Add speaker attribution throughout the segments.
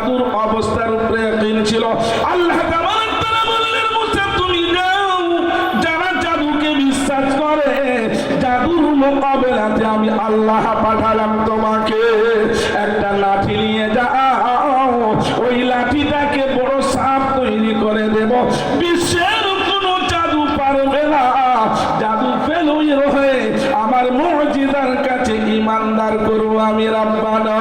Speaker 1: জাদুর অবস্থার উপরে ইয়াকিন ছিল। আল্লাহ তাবারক তাআলা বললেন, মুসা তুমি যাও, যারা জাদুকে বিশ্বাস করে, জাদুর মোকাবেলাতে আমি আল্লাহ পাঠালাম তোমাকে। একটা লাঠি নিয়ে যাও, ওই লাঠিটাকে বড় সাপ তৈরি করে দেব, বিশ্বের কোনো জাদু পারবে না। জাদু ফেলুইর হয়ে আমার মুজিজার কাছে ঈমানদার করব আমি রাব্বানা।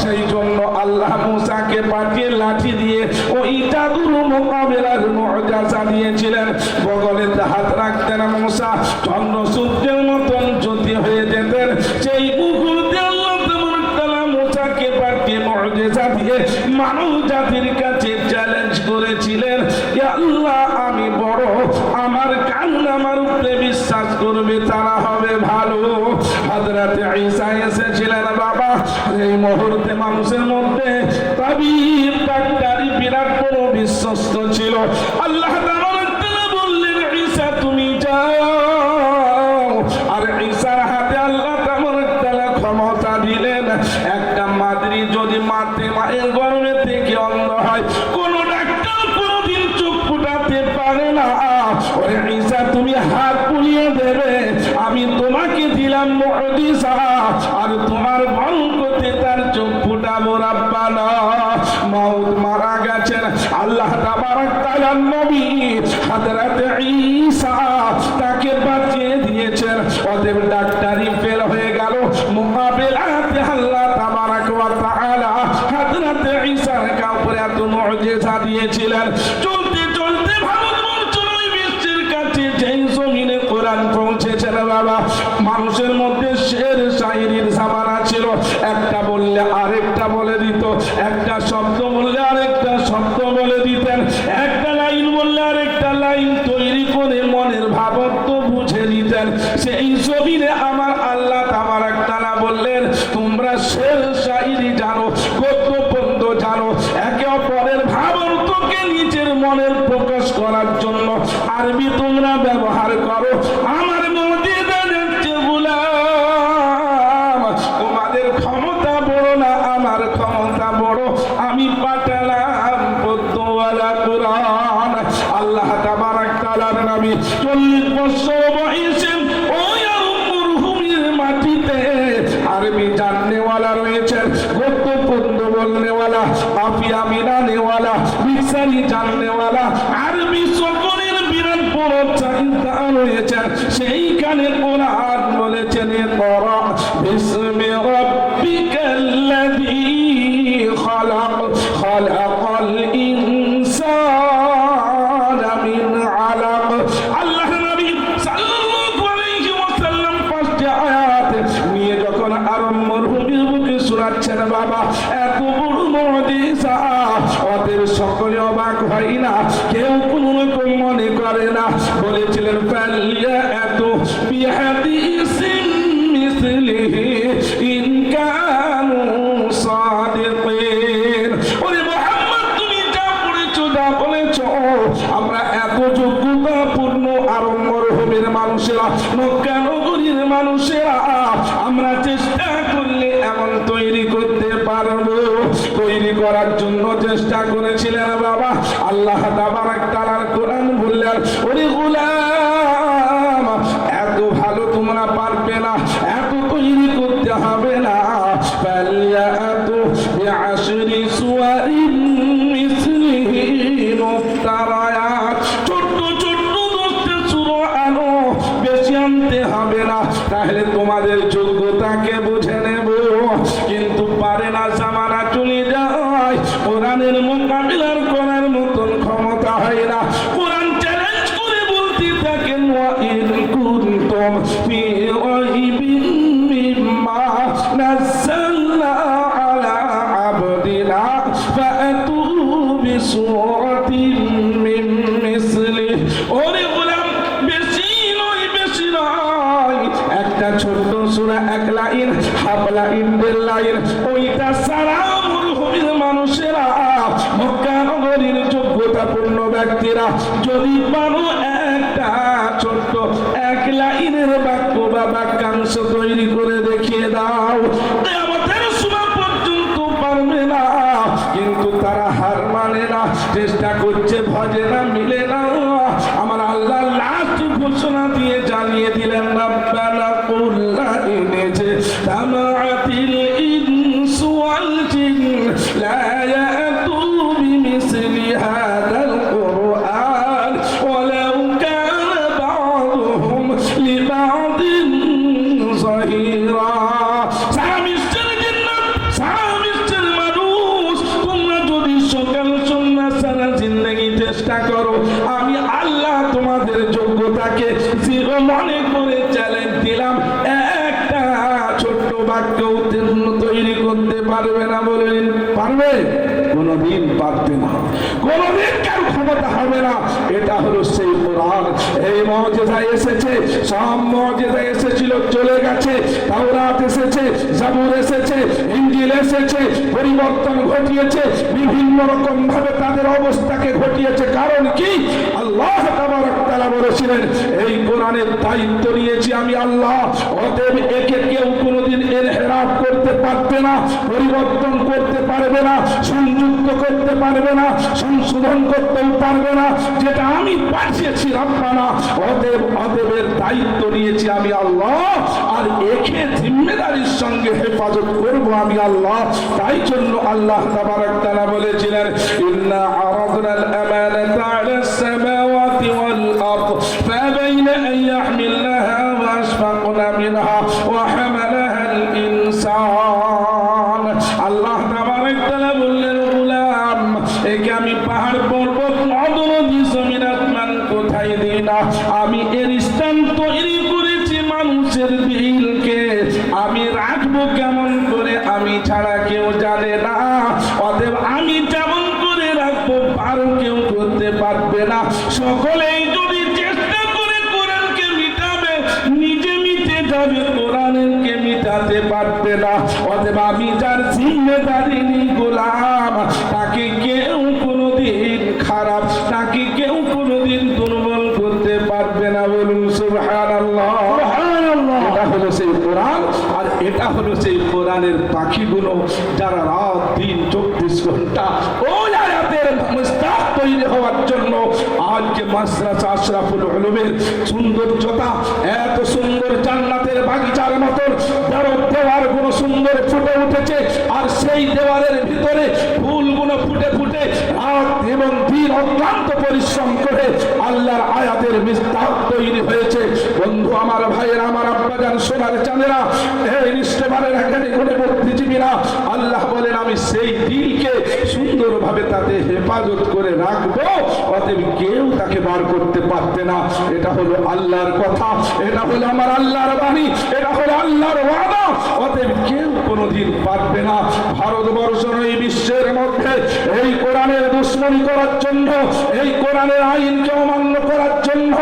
Speaker 1: সেই জন্য আল্লাহ মুসাকে পাঠিয়ে লাঠি দিয়ে ওই জাদুর মোকাবেলার মুজিজা দিয়েছিলেন। বগলে হাত রাখতেন মুসা, চন্দ্র সূর্যের মতন জ্যোতি হয়ে যেতেন। সেই মুহূর্তে আল্লাহ তাবারক তাআলা মুসাকে পাঠিয়ে মুজিজা দিয়ে মানব জাতির কাছে চ্যালেঞ্জ করেছিলেন, ইয়া আল্লাহ আমি বড়, আমার কান আমার উপরে বিশ্বাস করবে তারা হবে ভালো। হযরতে ঈসা এসেছিলেন বাবা, এই মুহূর্তে মানুষের মধ্যে তাবিব ডাক্তারি বিরাট বড় বিশ্বস্ত ছিল। আল্লাহ তাবারক তাআলা বললেন, ঈসা তুমি যাও। আর ঈসার হাতে আল্লাহ তাবারক তাআলা ক্ষমতা দিলেন। একটা মাদ্রি যদি মায়ের গর্ভে থেকে অন্ধ হয়, কোন ডাক্তার কোনদিন চোখ ফুটাতে পারে না। ওরে ঈসা তুমি হাত পুড়িয়ে দেবে, আমি তোমাকে দিলাম মুজিজা, আর তোমার বরকতে তার চোখ ফুটাবো রাব্বানা। মাউত মারা গেছেন, আল্লাহ তাবারক তাআলা নবী হযরতে ঈসা তাকে বাঁচিয়ে দিয়েছেন। অতএব ডাক্তারি ফেল হয়ে গেল, মোকাবেলাতে আল্লাহ তাবারক ওয়া তাআলা হযরতে ঈসার কাছে এত মুজিজা দিয়েছিলেন। চলতে চলতে ভারতবর্ষ নয় বিশ্বের কাছে যেই জমিনে কোরআন পৌঁছেছেন বাবা, মানুষের মধ্যে শের শায়রির জামানা ছিল। একটা বললে আরেকটা বলে দিত, একটা শব্দ বললে আরেকটা শব্দ বলে দিতেন, একটা লাইন বললে আরেকটা লাইন তৈরি করে মনের ভাবার্থ বুঝে দিতেন। সেই জমিনে আমার আল্লাহ তাবারক তাআলা বললেন, তোমরা শের শায়রি জানো, গদ্য পদ্য জানো, একে অপরের ভাবার্থকে নিজের মনের প্রকাশ করার জন্য আরবি তোমরা ব্যবহার করো। আমার মুজিজা দেখছে গোলাম, তোমাদের ক্ষমতা বড় না, আমার ক্ষমতা বড়। আমি পাঠালাম পদ্মওয়ালা কোরআন। আল্লাহ তাবারক তাআলার নবী 40 বছর বয়সে ওই মরুভূমির মাটিতে আরবি জাননেওয়ালা রয়েছেন, গদ্য পদ্য বলনেওয়ালা, কাফিয়া মিলানেওয়ালা, মিক্সারি জাননেওয়ালা, আরবি সকলের বিরাট বড় চাহিদা রয়েছেন। সেইখানে কোরআন বলেছেন, ইকরা বিসমি রাব্বিকাল্লাযী খালাক, খালাকাল ইনসানা মিন আলাক। আল্লাহ নবী সাল্লাল্লাহু আলাইহি ওয়াসাল্লাম পাঁচটি আয়াত নিয়ে যখন আরব মরুভূমির বুকে শোনাচ্ছেন বাবা, এত বড় মুজিজা, ওদের সকলে অবাক হয় না, কেউ কোন রকম মনে করে না। বলেছিলেন ফালিয়াতু বিহাদিসিন মিসলিহি ইন কানু সাদিকিন। ওরে মুহাম্মদ তুমি যা পড়েছো, যা বলেছো, আমরা এত যোগ্যতাপূর্ণ আরব মরুভূমির মানুষেরা, মক্কা নগরীর মানুষেরা, আমরা চেষ্টা করলে এমন তৈরি করতে পারবো। তৈরি করার জন্য চেষ্টা করেছিলেন বাবা। আল্লাহ তাবারক তাআলার কোরআন বললেন, ওরে গোলাম এত ভালো তোমরা পারবে না, এত তৈরি করতে হবে না। ফালিয়াতু বিআশরি সুওয়ারিন মিসলিহি মুফতারায়াত। ছোট্ট ছোট্ট 10টা সূরা আনো, বেশি আনতে হবে না, তাহলে তোমাদের যোগ্যতাকে বুঝে নেব। কিন্তু পারে না, জামানা চলে যায়, কোরআনের মোকাবিলার করার মতন ক্ষমতা হয় না। কোরআন চ্যালেঞ্জ করে বলতে থাকেন, ওয়া ইন কুনতুম ফি রাইবিন মিম্মা নাযালনা আলা আবদিনা ফাআতু বিসূরাতিন মিন মিসলিহি। ওরে গোলাম বেশি নয়, বেশি নয়, একটা ছোট্ট সূরা, এক লাইন, হাফ লাইন, দেড় লাইন, ওইটা সারা মরুভূমির মানুষেরা, মক্কা নগরীর যোগ্যতাপূর্ণ ব্যক্তিরা যদি পারো একটা ছোট্ট এক লাইনের বাক্য বা বাক্যাংশ তৈরি করে দেখিয়ে দাও, কিয়ামতের সময় পর্যন্ত পারবে না। না বলেন? পারবে? কোনদিন পারবে না, কোনদিন কার ক্ষমতা হবে না। এটা হলো সেই কোরআন। এই মুজিজা এসেছে, সব মুজিজা এসেছিল চলে গেছে। তাওরাত এসেছে, জাবুর এসেছে, ইনজিল এসেছে, পরিবর্তন ঘটিয়েছে, বিভিন্ন রকম ভাবে তাদের অবস্থাকে ঘটিয়েছে। কারণ কি? আল্লাহ তাবারক তাআলা বলেছিলেন এই কোরআনের দায়িত্ব নিয়েছি আমি আল্লাহ, অতএব একে কেউ কোনোদিন ইনহিরাফ করতে পারবে না, পরিবর্তন করতে পারবে না, সংযুক্ত করতে পারবে না, সংশোধন করতেও পারবে না। যেটা আমি পাঠিয়েছি রব্বানা, অতএবের দায়িত্ব নিয়েছি আমি আল্লাহ, আর একে জিম্মেদারির সঙ্গে হেফাজত করব আমি আল্লাহ। তাই জন্য আল্লাহ তাবারক তাআলা বলেছিলেন ইন্না আরাদনাল আমানাতা আলাস সামাওয়াতি ওয়াল আরদ ফাবাইনা আন ইয়াহমিলনাহা ওয়া আশফাকনা মিনহা ওয়া হামালাহাল ইনসান। আল্লাহ তাবারক তাআলা বললেন গোলাম, একে আমি পাহাড় পর্বত নদ নদী জমিন আসমান কোথায় দিই না, আমি এর স্থান তৈরি করেছি মানুষের দিলকে। আমি রাখবো কেমন করে আমি ছাড়া কেউ জানে না, অতএব আমি যেমন করে রাখবো পারো কেউ করতে পারবে না। সকলেই যদি চেষ্টা করে কোরআনকে মিটাবে, নিজে মিটে যাবে, কোরআনকে মিটাতে পারবে না। অতএব আমি যার জিম্মেদারি নিই গোলাম, তাকে কেউ কোনোদিন খারাপ, তাকে কেউ কোনোদিন দুর্বল করতে পারবে না। বলুন সুবহানাল্লাহ। এটা হলো সেই কোরআন, আর এটা হলো সেই কোরআনের পাখিগুলো যারা রাত দিন 24 ঘন্টা ওই আয়াতের মুস্তাক তৈরি হওয়ার জন্য আজকে মাদ্রাসা আশরাফুল উলুমের সৌন্দর্যতা এত সুন্দর জান্নাতের বাগিচার মতন দেওয়ার গুলো সুন্দর ফুটে উঠেছে। আর সেই দেওয়ালের ভিতরে ফুলগুলো ফুটে ফুটে রাত এবং দিন অক্লান্ত পরিশ্রম করে আল্লাহর আয়াতের মিস্তাক তৈরি হয়েছে। বন্ধু আমার, ভাইয়েরা আমার, আব্বাজান, সোনার চাঁদেরা, এই নিষ্ঠবানের এখানে কোনো বুদ্ধিজীবীরা, আল্লাহ বলেন আমি সেই দিলকে সুন্দরভাবে তাতে হেফাজত করে রাখবো, অতএব কেউ তাকে বার করতে পারবে না। এটা হলো আল্লাহর কথা, এটা হলো আমার আল্লাহর বাণী, এটা হলো আল্লাহর ওয়াদা, অতএব কেউ কোনোদিন পারবে না। ভারতবর্ষ এই বিশ্বের মধ্যে এই কোরআনের দুশ্মনী করার জন্য, এই কোরআনের আইনকে অমান্য করার জন্য,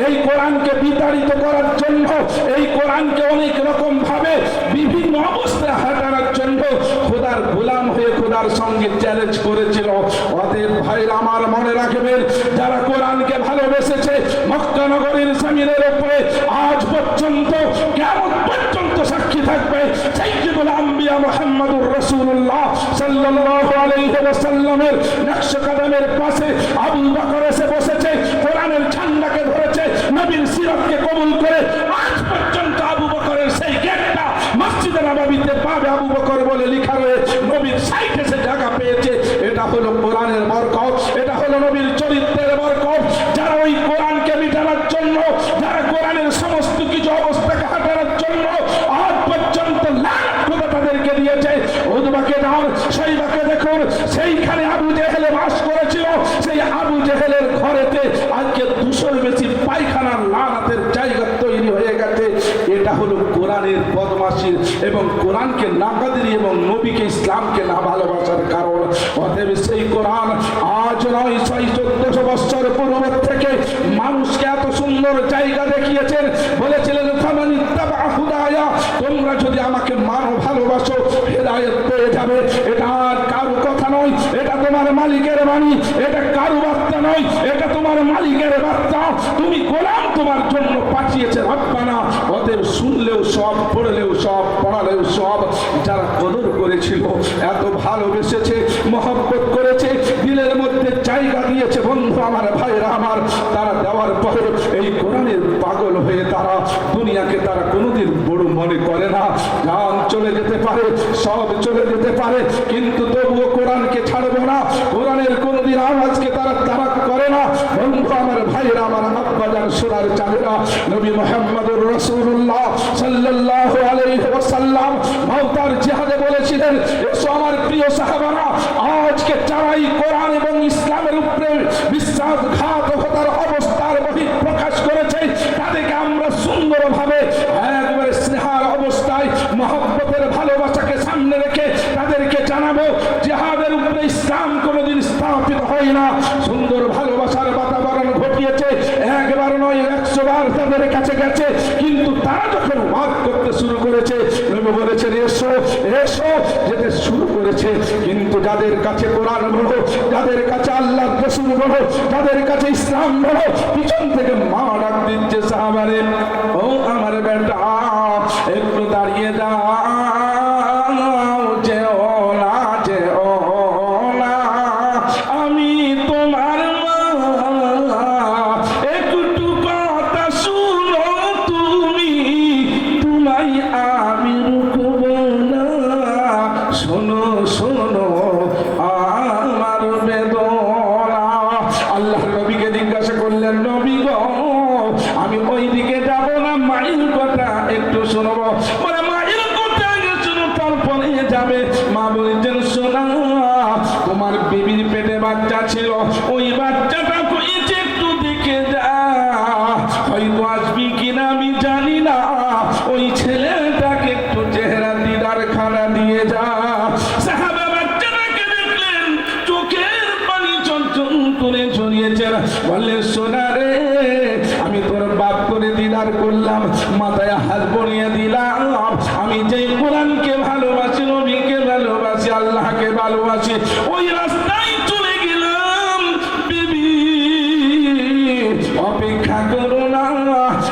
Speaker 1: এই কোরআনকে বিতাড়িত করার জন্য, এই কোরআনকে অনেক রকম ভাবে বিভিন্ন অবস্থায় হাঁটানোর জন্য খোদার গোলাম হয়ে খোদার সঙ্গে চ্যালেঞ্জ করেছিল। অতএব ভাইরা আমার মনে রাখবেন, যারা কোরআনকে ভালোবেসেছে মক্কা নগরীর জমিনের উপরে আজ পর্যন্ত কিয়ামত পর্যন্ত সাক্ষী থাকবে সাইয়্যিদুল আম্বিয়া মুহাম্মদুর রাসূলুল্লাহ সাল্লাল্লাহু আলাইহি ওয়াসাল্লামের নকশ কদমের পাশে আবু বকর এসে বসেছে, কোরআনের ঝান্ডাকে ধরেছে, নবীর সিরাতকে কবুল করে আজ পর্যন্ত আবু বকরের সেই গেটটা মসজিদে নববীতে পাবে আবু বকর বলে লেখা রয়েছে, নবীর সাইডে সে জায়গা পেয়েছে। এটা হলো কোরআনের বরকত, এটা হলো নবীর চরিত্রের বরকত। যারা ওই কোরআনকে মিটানোর জন্য, যারা কোরআনের সমস্ত কিছু অবস্থাকে হাঁটানোর জন্য আজ পর্যন্ত লাখ খোদা তাদেরকে দিয়েছে। উদবাকে দাও, সেইবাকে দেখুন, সেইখানে আবু জেহেল বাস করেছিল, সেই আবু জেহেলের ঘরেতে আজকে 200 বেশি পায়খানার লানাতের জায়গা তৈরি হয়ে গেছে। এটা হলো কোরআনের বদমাশির এবং কোরআনকে নাকাদিরি এবং নবীকে ইসলামকে না ভালোবাসার কারণ। অতএব সেই কোরআন আজ নয় 1400 বছর পূর্ব থেকে মানুষকে এত সুন্দর জায়গা দেখিয়েছেন। বলেছিলেন ফামানিত্তাবা হুদায়া, তোমরা যদি আমাকে মানো, ভালোবাসো, হেদায়েত পেয়ে যাবে। এটা আর কারো কথা নয়, এটা তোমার মালিকের বাণী, এটা কারো বার্তা নয়, এটা তোমার মালিকের বার্তা। তুমি গোলাম, তোমার জন্য পাঠিয়েছে রব্বানা। অতএব শুনলেও সব, পড়লেও সব, পড়ালেও সব। যারা কদর করেছিল, এত ভালোবেসেছে, মহব্বত করেছে, দিলের মধ্যে জায়গা দিয়েছে, বন্ধু আমার, ভাইরা আমার, তারা দেওয়ার পরে এই কোরআনের পাগল হয়ে তারা দুনিয়াকে তারা কোনোদিন বড় মনে করে না। জান চলে যেতে পারে, সব চলে যেতে পারে, কিন্তু তবুও কোরআনকে ছাড়বো না। কোরআনের কোনোদিন আওয়াজকে তারা তারাক করে না। বন্ধু আমার, ভাইরা আমার, আব্বাজান, সোনার চাঁদেরা, নবী মুহাম্মদুর রাসূলুল্লাহ সাল্লাল্লাহু আলাইহি ওয়াসাল্লাম মাওতার জিহাদে বলেছিলেন, এসো আমার প্রিয় সাহাবারা, আজকে যারাই কোরআন এবং ইসলামের উপরে বিশ্বাসঘাতকতার অবস্থার বহিঃপ্রকাশ করেছে, তাদেরকে আমরা সুন্দরভাবে একবারে স্নেহার অবস্থায় মহব্বতের ভালোবাসাকে সামনে রেখে তাদেরকে জানা দেখাবো জিহাদের উপরে ইসলাম কোনোদিন স্থাপিত হয় না। সুন্দর ভালোবাসার বাতাবরণ ঘটিয়েছে, একবার নয় 100 বার তাদের কাছে গেছে, কিন্তু তারা যখন ওয়াজ করতে শুরু করেছে নবী বলেছেন এসো এসো যেতে শুরু করেছে। কিন্তু যাদের কাছে কোরআন বলো, যাদের কাছে আল্লাহ রাসূল বলো, যাদের কাছে ইসলাম বলো, পিছন থেকে মা ডাক দিচ্ছে সাহাবারে, ও আমার বেটা একটু দাঁড়িয়ে যাও, যেও না যেও না, আমি তোমার মা, একটু কথা শুনো তুমি, তোমায় আমি রুকব না, শোনো শোনো আমার বেদনা। আল্লাহ নবীকে জিজ্ঞাসা করলেন, নবী গো আমি ওই দিকে যাব না, মায়ের কথা একটু শুনবো। বলে মায়ের কথা আগে শুনো তারপরে যাবে। মা বলছেন শোনা, তোমার বিবির পেটে বাচ্চা ছিল, ওই বাচ্চাটা হয়েছে একটু দেখে যা, হয়তো আসবি কিনা আমি জানি না, ওই ছেলেটাকে একটু চেহারা দিদার খানা দিয়ে যা। সাহাবা বাচ্চাটাকে দেখলেন, চোখের পানি চঞ্চল করে ঝরিয়েছেন। বলে সোনা রে, আমি তোর বাপ করে দিদার করলাম, মাথায় হাত বলিয়ে দিলাম, আমি যেই কোরআনকে ভালোবাসি, নবীকে ভালোবাসি, আল্লাহকে ভালোবাসি, ওই রাস্তায় চলে গেলাম। বিবি অপেক্ষা করো না,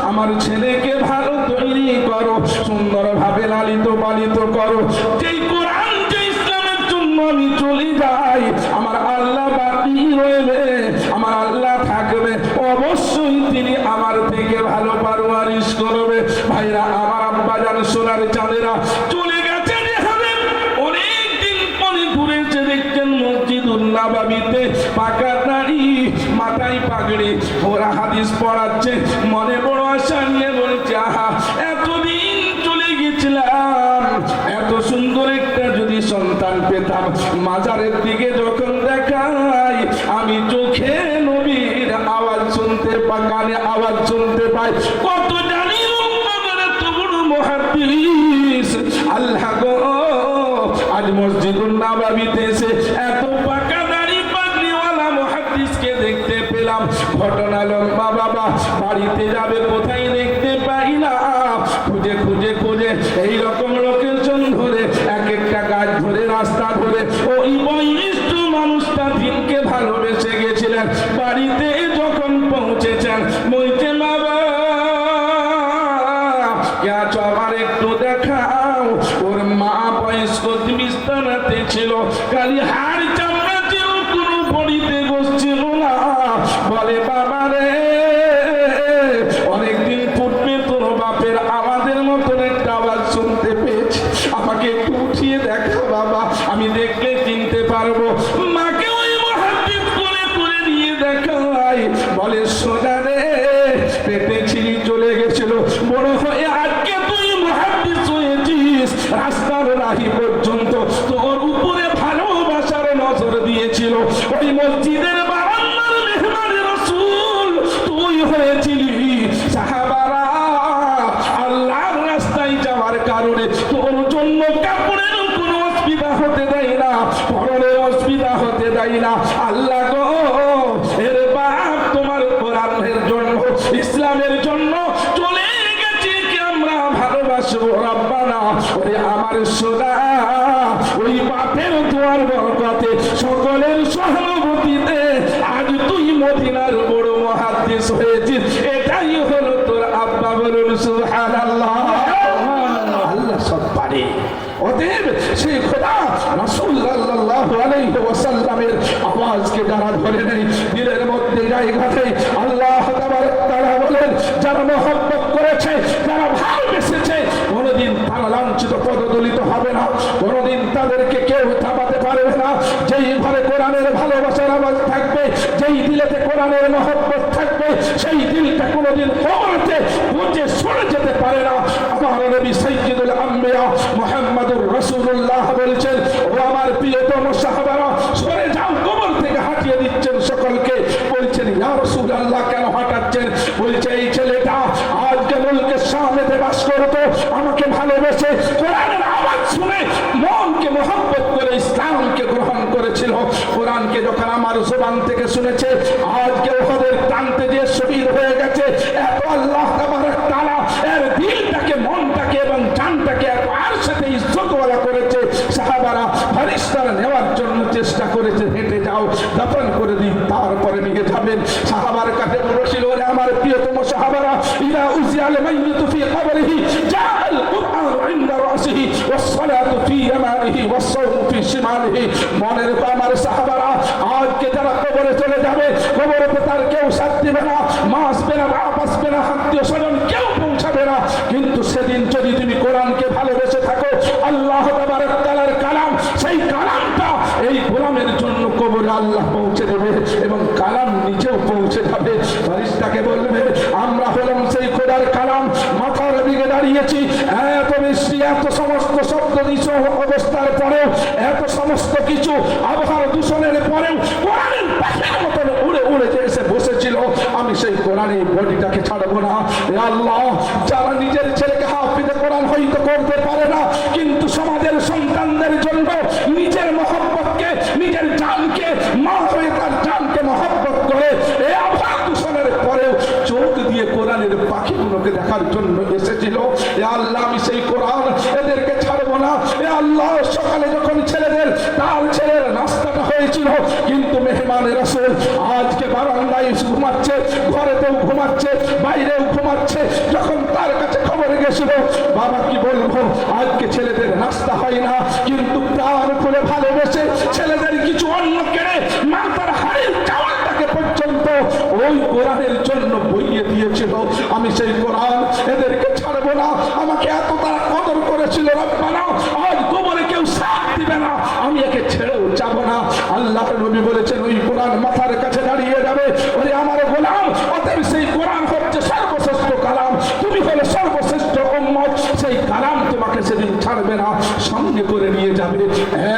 Speaker 1: আমার ছেলেকে ভালো তৈরি করো, সুন্দরভাবে লালিত পালিত করো। যেই কোরআন যে ইসলামের জন্য আমি চলে যাই, আমার আল্লাহ বাকি রইবে, আমার আল্লাহ থাকবে, অবশ্যই তিনি আমার থেকে ভালো পারওয়ারিশ করবে। ভাইরা আমার, আব্বা জান, সোনার চাঁদেরা চলে গেছে যেখানে, অনেকদিন পরে ঘুরেছে, দেখছেন মসজিদুল নববীতে পাকা দাড়ি, মাথায় পাগড়ি, ওরা হাদিস পড়াচ্ছে, মনে বড় আশা নিয়ে বলছে আহা এতদিন চলে গেছিলাম, এত সুন্দর একটা যদি সন্তান পেতাম। মাজারের দিকে যখন দেখাই, আমি চোখে নবীর আওয়াজ শুনতে পাই, কানে আওয়াজ শুনতে পাই। কত জানি এত বড় মুহাদ্দিস, আল্লাহ গো আজ মসজিদুল নববীতে এসে এত পাকা দাড়ি পাগড়িওয়ালা মুহাদ্দিসকে দেখতে পেলাম। ঘটনা লম্বা বাবা, বাড়িতে যাবে কোথায় দেখতে পাই না, খুঁজে খুঁজে খুঁজে এইরকম লোকেশন ধরে, এক একটা গাছ ধরে, রাস্তা ধরে, ওই বয়োজ্যেষ্ঠ মানুষটা দিনকে ভালোবেসে গেছিলেন। বাড়িতে যখন পৌঁছেছেন বলছে বাবা আমার একটু দেখাও। ওর মা বয়স্ক বিস্তারাতে ছিল, খালি হাড় চামড়া ছিল, কোনো বড়িতে বসছিল না। বলে বাবা রে, অনেকদিন পূর্বে তোর বাপের আমাদের মতন একটা আওয়াজ শুনতে পেয়েছি, আমাকে একটু উঠিয়ে দেখা বাবা, আমি দেখলে চিনতে পারবো। মাকে ওই মুহাদ্দিস করে করে নিয়ে দেখাই। বলে সোনা রে, পেটে ছিঁড়ি চলে গেছিল, বড় হয়ে আজকে তুই মুহাদ্দিস হয়েছিস, রাস্তার রাহি পর্যন্ত তোর উপরে ভালোবাসার নজর দিয়েছিল। ওই মসজিদের বারান্দার মেহমান রাসূল তুই হয়েছিলি। সাহাবারা আল্লাহর রাস্তায় যাওয়ার কারণে তোর জন্য কাপড়ের কোনো অসুবিধা হতে দেয় না, পরনের অসুবিধা হতে দেয় না। আল্লাহ গো, এর বাপ তোমার কোরআনের জন্য, ইসলামের জন্য চলে গেছে, কি আমরা ভালোবাসবো রব্বানা। ওরে আমার সোনা, ওই বাপের দোয়ার বরকতে, সকলের সহানুভূতিতে আজ তুই মদিনার বড় মুহাদ্দিস হয়েছিস। এটাই হলো তোর আব্বা, বলুন সুবহানাল্লাহ। আল্লাহ সব পারে। অতএব সেই খোদা রাসূল সাল্লাল্লাহু আলাইহি ওয়াসাল্লামের আওয়াজকে যারা ধরে নেই, দিলের মধ্যে জায়গাতে, আল্লাহ তাআলা বলেন যারা মহব্বত করেছে, যারা ভালোবেসেছে, কোনোদিন তারা লাঞ্ছিত পদদলিত হবে না, কোনোদিন তাদেরকে কেউ থামাতে পারবে না। যেই ঘরে কোরআনের ভালোবাসার আওয়াজ থাকবে, যেই দিলেতে কোরআনের মহব্বত থাকবে, সেই দিলটা কোনোদিন কবরতে বুঝে সরে যেতে পারে না। আমার নবী সাইয়্যিদুল আম্বিয়া মুহাম্মদুর রাসূলুল্লাহ বলেছেন, ও আমার প্রিয়তম সাহাবারা, সরে যাও, কবর থেকে হাঁটিয়ে দিচ্ছেন সকলকে। বলছেন ইয়া রাসূলুল্লাহ, কেন হাঁটাচ্ছেন? বলছে এই ছেলেটা আজকে মুলকের সামনেতে বাস করতো, আমাকে ভালোবেসে কোরআনের আওয়াজ শুনে মনকে মহব্বত করে ইসলাম আমার জবান থেকে শুনেছে, আজকে ওদের টানতে যে শহীদ হয়ে গেছে, এত আল্লাহ তাবারক তাআলা এর দিলটাকে, মনটাকে এবং জানটাকে এত আরশেতে ইজ্জতওয়ালা করেছে, সাহাবারা ফেরেশতারা নেওয়ার জন্য চেষ্টা করেছে, হেঁটে যাও দাফন করে দিন, তারপরে নিয়ে যাবেন। সাহাবার কাছে বলেছিল, ওরে আমার প্রিয়তম সাহাবারা, ইলা উজিয়াল মাইয়িতু ফি কবরিহি জাআল কুরআন ইনদা রাসিহি ওয়াস সালাতু ফি ইয়ামানিহি ওয়াস সাওমু ফি শিমালিহি। মনে রেখো আমার সাহাবারা, আজকে যারা কবরে চলে যাবে, কবরে তার কেউ সাথ দিবে না, মা আসবে না, বাপ আসবে না, আত্মীয় স্বজন কেউ পৌঁছাবে না, কিন্তু সেদিন যদি তুমি কোরআনকে ভালোবেসে থাকো, আল্লাহ তাবারক তাআলার কালাম, সেই কালামটা এই গোলামের জন্য কবরে আল্লাহ পৌঁছে দেবে এবং কালাম নিজেও পৌঁছে যাবে। ফেরেশতাকে বলবে, আমরা হলাম সেই খোদার কালাম, মাথার দিকে দাঁড়িয়েছি, এত বৃষ্টি, এত সমস্ত শব্দ দূষণ অবস্থার পরেও, এত সমস্ত কিছু আবহাওয়া দূষণের পরেও কোরআনের পাখির মতন উড়ে উড়ে যে এসে বসেছিল, আমি সেই কোরআনের বডিটাকে ছাড়বো না। এ আল্লাহ, যারা নিজের ছেলেকে হাফিজে কোরআন হয়তো করতে পারে না, কিন্তু সমাজের সন্তানদের জন্য নিজের মহব্বতকে, নিজের জানকে, মা হয়ে তার জানকে মহব্বত করে এই আবহাওয়া দূষণের পরেও চোখ দিয়ে কোরআনের পাখিগুলোকে দেখার জন্য এসেছিল। এ আল্লাহ, আমি সেই কোরআন এদেরকে ছাড়বো না। এ আল্লাহ, সকালে যখন ছেলেদের তার ছেলের নাস্তাটা হয়েছিল, কিন্তু মেহমানের রাসূল আজকে বারান্দায় ঘুমাচ্ছে, ঘরেতেও ঘুমাচ্ছে, বাইরেও ঘুমাচ্ছে, যখন তার কাছে খবর গেছিল, বাবা কি বলবো, আজকে ছেলেদের নাস্তা হয় না, কিন্তু প্রাণ খুলে ভালোবেসে ছেলেদের কিছু অন্ন কেড়ে মা তার হাড়ির চাওয়ালটাকে পর্যন্ত ওই কোরআনের জন্য বইয়ে দিয়েছিল। আমি সেই কোরআন এদেরকে ছাড়বো না। আমাকে এত তারা কদর করেছিল, রব্বানা, আজ কবরে কেউ সাথ দিবে না, আমি একে ছেড়েও যাব না। আল্লাহর নবী বলেছেন, ওই কোরআন মাথার কাছে দাঁড়িয়ে যাবে, ওরে আমার গোলাম, অতএব সেই কোরআন হচ্ছে সর্বশ্রেষ্ঠ কালাম, তুমি হলে সর্বশ্রেষ্ঠ উম্মত, সেই কালাম তোমাকে সেদিন ছাড়বে না, সঙ্গে করে নিয়ে যাবে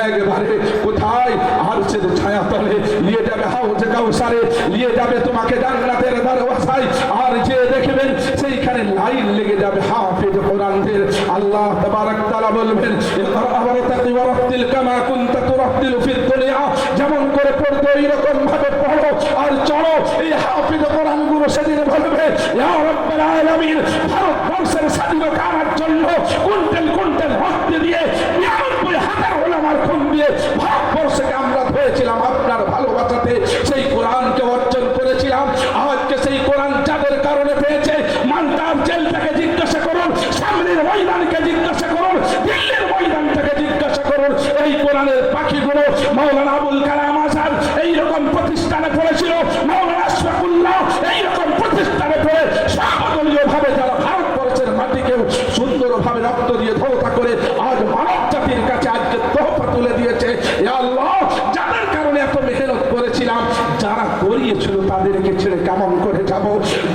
Speaker 1: একবারে কোথায়, আরশের ছায়া তলে নিয়ে যাবে, হাউজে কাউসারে নিয়ে যাবে তোমাকে, জান্নাতের দরওয়াজায়, আর যে দেখবেন সেইখানে লাইন লেগে যাবে হাফিজ কোরআনদের। আল্লাহ তাবারক তাআলা বলবেন, ইকরা ওয়ারতাকি ওয়ারাতিল কামা কুনতা তুরাতিলু ফিদ দুনিয়া, যেমন করে পড়তে ওই রকম ভাবে পড়ো আর চলো। এই হাফিজ কোরআনগুলো সেদিন বলবে, ইয়া রাব্বাল আলামিন, ভারতবর্ষের স্বাধীনতা আনার জন্য কুইন্টাল কুইন্টাল রক্ত দিয়ে ৯৯,০০০ ওলামার খুন দিয়ে ভারতবর্ষকে আমরা ধরেছিলাম আপনার ভালোবাসাতে, সেই কোরআনকে অর্জন করেছিলাম। আজকে সেই কোরআন যাদের কারণে পেয়েছে, মান্টার জেলটাকে জিজ্ঞাসা করুন, সামনের ময়দানকে জিজ্ঞাসা করুন, দিল্লির ময়দানটাকে জিজ্ঞাসা করুন, এই কোরআনের পাখিগুলো মাওলানা আবুল কালাম আজাদ এইরকম প্রতিষ্ঠানে পড়েছিল, মাওলানা আশরাফুল্লাহ এইরকম প্রতিষ্ঠানে পড়ে সর্বদলীয় ভাবে যারা ভারতবর্ষের মাটিকেও সুন্দরভাবে রক্ত দিয়ে ধৌতা করে আজ মানব জাতির কাছে আজকে তোহফা তুলে দিয়েছে। এ আল্লাহ, যাদের কারণে এত মেহনত করেছিলাম, যারা করিয়েছিল তাদেরকে ছেড়ে কেমন করে যাব?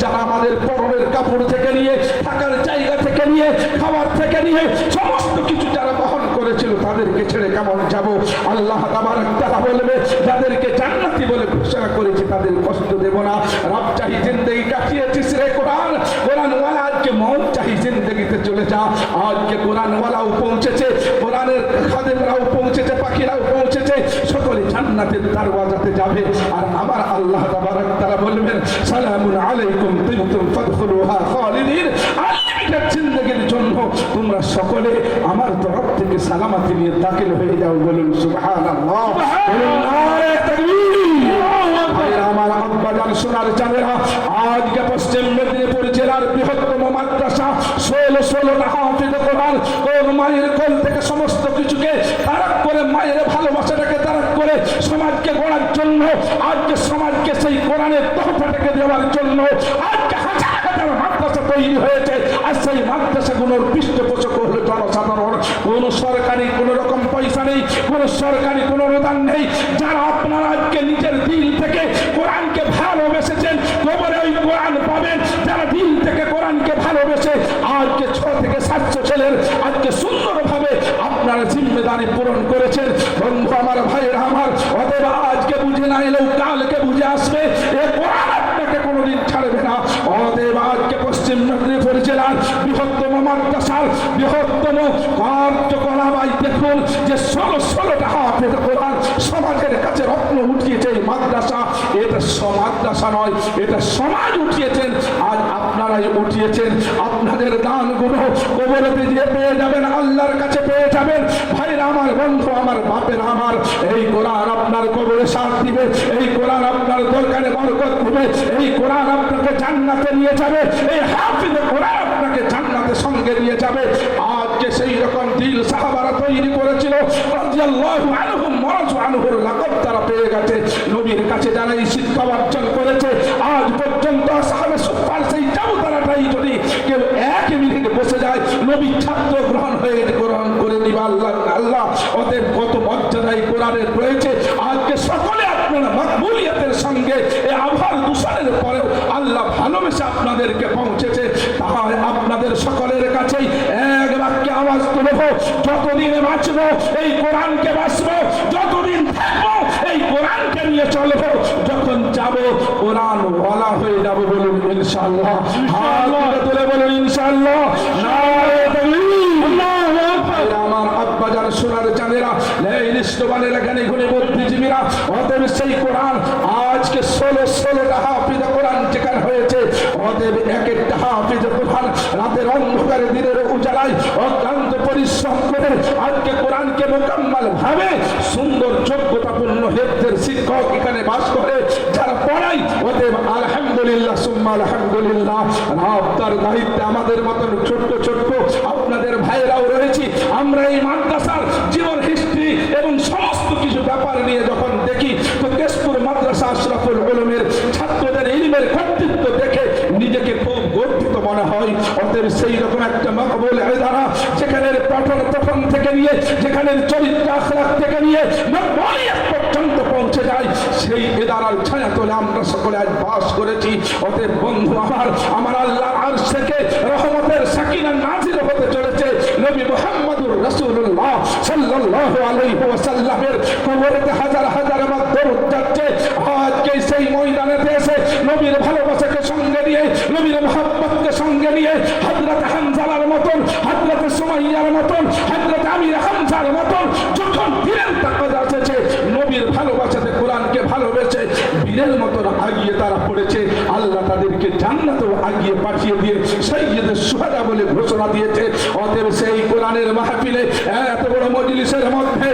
Speaker 1: যারা আমাদের পরনের কাপড় থেকে নিয়ে, থাকার জায়গা থেকে নিয়ে, খাবার থেকে নিয়ে সমস্ত কিছু যারা বহন করেছিল, তাদেরকে ছেড়ে কেমন যাব? আল্লাহ তাবারক তাআলা বলবে, যাদেরকে জান্নাতি বলে ঘোষণা করেছে তাদের কষ্ট দেব না। রাবচাহি জিন্দেগি কাটিয়েছিস রে কোরআন, কোরআনওয়ালা আজকে মৌত চাহি জিন্দেগিতে চলে যা। আজকে কোরআনওয়ালাও পৌঁছেছে, কোরআনের খাদেমরাও পৌঁছেছে, পাখিরাও পৌঁছেছে, সকলে জান্নাতের দরওয়াজাতে যাবে। আর আমার আল্লাহ তাবারক তাআলা বলবেন, সালামুন আলাইকুম তিবতুম ফাদখুলুহা খালিদিন, আনলিমিটেড জিন্দেগির জন্য তোমরা সকলে আমার তরফ থেকে সালামতি নিয়ে দাখিল হয়ে যাও। বলুন সুবহানাল্লাহ, বলুন নারে তাকবীর। আমার আব্বাজান সোনার চাঁদেরা, আজকে পশ্চিম মেদিনীপুর জেলার বৃহত্তম মাদ্রাসা ১৬টা হাফিজ কোরআন, কোন মায়ের কোল থেকে সমস্ত কিছুকে তারাক করে, মায়ের ভালোবাসাটাকে তারাক করে সমাজকে গড়ার জন্য, আজকে সমাজকে সেই কোরআনের তোহফাটাকে দেওয়ার জন্য আজকে হাজার হাজার মাদ্রাসা তৈরি হয়েছে। আর সেই মাদ্রাসাগুলোর পৃষ্ঠপোষক হলো জনসাধারণ। কোন সরকারি কোন রকম পয়সা নেই, কোন সরকারি কোন অনুদান নেই। যারা আপনারা আজকে নিজের দিল থেকে কোরআনকে ভালোবেসেছেন, কবরে ওই কোরআন পাবেন। যারা দিল থেকে কোরআনকে ভালোবেসে আজকে ৬ থেকে ৭০০ ছেলের আজকে সুন্দরভাবে আপনারা জিম্মেদারি পূরণ করেছেন। বন্ধু আমার, ভাইয়েরা আমার, অতএব আজকে বুঝে না এলেও কালকে বুঝে আসবে, এ কোরআন আপনাকে কোনোদিন ছাড়বে না। অতএব আজকে পশ্চিম মেদিনীপুর জেলার বৃহত্তম মাদ্রাসার বৃহত্তম কার্যকলাপ দেখুন যে ১৬টা হাফেজ কোরআন সমাজের কাছে রত্ন উঠিয়েছে এই মাদ্রাসা। এটা মাদ্রাসা নয়, এটা সমাজ উঠিয়েছেন। আজ আপনারাই উঠিয়েছেন। আপনাদের দানগুলো কবরেতে দিয়ে পেয়ে যাবেন, আল্লাহর কাছে পেয়ে যাবেন। ভাইরা আমার, বন্ধু আমার, বাপের আমার, এই কোরআন আপনার কবরে সাথ দিবে, এই কোরআন আপনার দরকারে বরকত দিবে, এই কোরআন আপনাকে জান্নাতে নিয়ে যাবে, এই হাফিজ কোরআন আপনাকে জান্নাতে সঙ্গে নিয়ে যাবে। আজকে সেই রকম দিল সাহাবারা তৈরি করেছিল, রাদিয়াল্লাহু আনহুম ওয়ারাদু আনহুর লাকাব তারা পেয়ে গেছে। নবীর কাছে যারা এই শিক্ষা অর্জন করেছে, আজ পর্যন্ত সাহাবে সুফার সেই চাবুতারাটাই যদি কেউ এক মিনিটে বসে যায়, নবীর ছাত্র গ্রহণ করে নিবে আল্লাহ। অতএব কত মর্যাদায় কোরআনের রয়েছে। আজকে সকলে আপনারা মাকবুলিয়াতের সঙ্গে এই আভার দূষণের পরেও আল্লাহ ভালোবেসে আপনাদেরকে পৌঁছেছে। তাহলে আপনাদের সকলের কাছেই এক বাক্যে আওয়াজ তুলব, যতদিন বাঁচবো এই কোরআনকে বাঁচবো, যতদিন থাকবো এই কোরআনকে নিয়ে চলবো, যখন যাব কোরআন ওয়ালা হয়ে যাবো। বলুন ইনশাআল্লাহ। হাত তুলে বলুন ইনশাআল্লাহ। নারে তাকবীর, আল্লাহু আকবার। আমার আব্বা যারা সোনার চাঁদেরা, লেলিস্টবানেরা, জ্ঞানী গুণী বুদ্ধিজীবীরা, অতএব সেই কোরআন আজকে 16টা হাফিজ কোরআন যেখানে হয়েছে, অতএব এক একটা হাফিজ কোরআন রাতের অন্ধকারে দিনের উজালায় অক্লান্ত পরিশ্রম করে আজকে কোরআনকে মোকাম্মল ভাবে সুন্দর যোগ্যতাপূর্ণ হেফজের শিক্ষক এখানে বাস করে, যারা পড়াই। অতএব আলহামদুলিল্লাহ সুম্মা আলহামদুলিল্লাহ। আপনার দায়িত্বে আমাদের মতন ছোট্ট ছোট্ট আপনাদের ভাইরাও রয়েছি। আমরা এই মাদ্রাসার জীবন হিস্ট্রি এবং সমস্ত কিছু ব্যাপার নিয়ে যখন দেখি, তো কেশপুর মাদ্রাসা আশরাফুল উলুমের ছাত্রদের ইলমের কর্তৃত্ব দেখে নিজেকে খুব গর্বিত মনে হয়। অতএব সেই রকম একটা মকবুল ইদারা, যেখানে পঠন পঠন থেকে নিয়ে, যেখানে চরিত্র আখলাক থেকে নিয়ে মকবুলিয়াত পর্যন্ত পৌঁছে যায়, সেই ইদারার ছায়া তলে আমরা সকলে আজ বাস করেছি। অতএব বন্ধু আমার আল্লাহ আরশ থেকে রহমতের সাকিনা নাজিল হতে চলেছে। নবী মুহাম্মদুর রাসূলুল্লাহ সাল্লাল্লাহু আলাইহি ওয়াসাল্লামের কবরেতে হাজার হাজার দরুদ যাচ্ছে। আজকে সেই ময়দানেতে এসে নবীর ভালোবাসাকে সঙ্গে নিয়ে, নবীর মুহাব্বতকে সঙ্গে নিয়ে, হযরত হামজার মতন, হযরত সুমাইয়ার মতন, হযরত আমির হামজার মতন যখন বীরের তাকওয়া এসেছে, নবীর ভালোবাসাতে কোরআনকে ভালোবেসে বীরের মতন আগিয়ে তারা পড়েছে, আল্লাহ তাদেরকে জান্নাতেও আগিয়ে পাঠিয়ে দিয়ে সাইয়্যিদুশ শুহাদা বলে ঘোষণা দিয়েছে। অতএব সেই কোরআনের মাহফিলে, এত বড় মজলিসের মধ্যে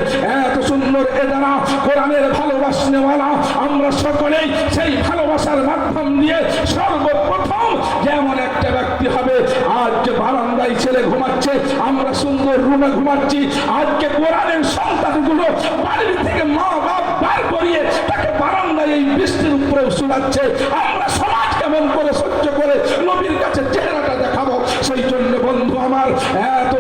Speaker 1: এত সুন্দর এদারা কোরআনের ভালোবাসনেওয়ালা আমরা সকলেই সেই ভালোবাসার মাধ্যম দিয়ে সর্বপ্রথম যেমন একটা ব্যক্তি হবে, আজকে বারান্দায় ছেলে ঘুমাচ্ছে, আমরা সুন্দর রুমে ঘুমাচ্ছি, আজকে কোরআনের সন্তানগুলো বাড়ি থেকে মা বাপ বার করিয়ে তাকে বারান্দায় এই বৃষ্টির উপরেও শোনাচ্ছে। আমরা সমাজ কেমন করে সহ্য করে নবীর কাছে চেহারাটা দেখাবো? সেই জন্য বন্ধু আমার, এত